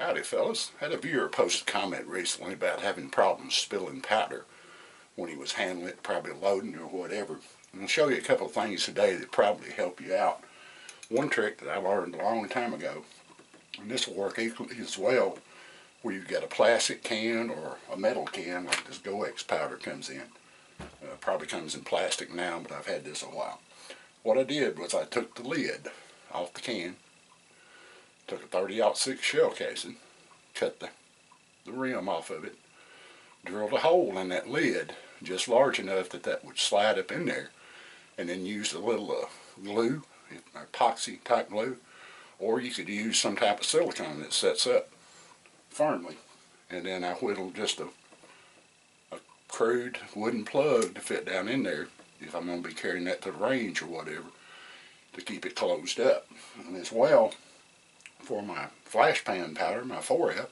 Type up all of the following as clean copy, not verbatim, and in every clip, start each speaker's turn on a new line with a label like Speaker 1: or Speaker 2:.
Speaker 1: Howdy fellas. Had a viewer post a comment recently about having problems spilling powder when he was handling it, probably loading or whatever. And I'll show you a couple of things today that probably help you out. One trick that I learned a long time ago, and this will work equally as well where you've got a plastic can or a metal can like this Go-X powder comes in. Probably comes in plastic now, but I've had this a while. What I did was I took the lid off the can, took a 30-06 shell casing, cut the rim off of it, drilled a hole in that lid just large enough that that would slide up in there, and then used a little glue, epoxy type glue, or you could use some type of silicone that sets up firmly. And then I whittled just a crude wooden plug to fit down in there if I'm going to be carrying that to the range or whatever, to keep it closed up. And as well, for my flash pan powder, my 4F,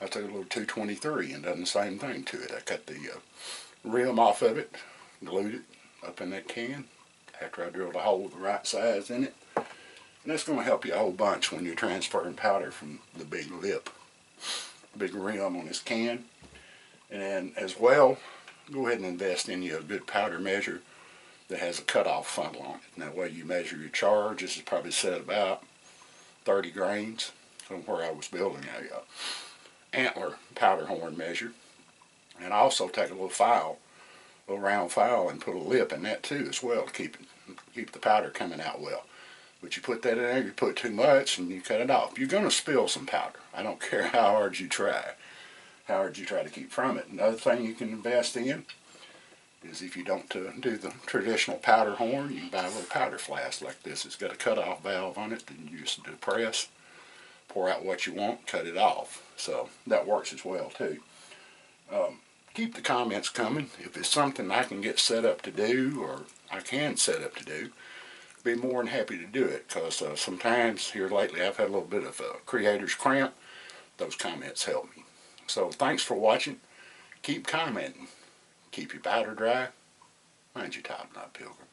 Speaker 1: I took a little 223 and done the same thing to it. I cut the rim off of it, glued it up in that can after I drilled a hole the right size in it. And that's going to help you a whole bunch when you're transferring powder from the big lip, big rim on this can. And then as well, go ahead and invest in you a good powder measure that has a cutoff funnel on it. And that way you measure your charge. This is probably set about 30 grains from where I was building a antler powder horn measure. And I also take a little file, a little round file, and put a lip in that too as well to keep the powder coming out well. But you put that in there, you put too much, and you cut it off. You're going to spill some powder. I don't care how hard you try to keep from it. Another thing you can invest in is if you don't do the traditional powder horn, you can buy a little powder flask like this. It's got a cutoff valve on it that you just depress, pour out what you want, cut it off. So that works as well too. Keep the comments coming. If it's something I can get set up to do, or I can set up to do, be more than happy to do it, because sometimes here lately I've had a little bit of creator's cramp. Those comments help me. So thanks for watching. Keep commenting. Keep your powder dry. Mind your top knot, Pilgrim.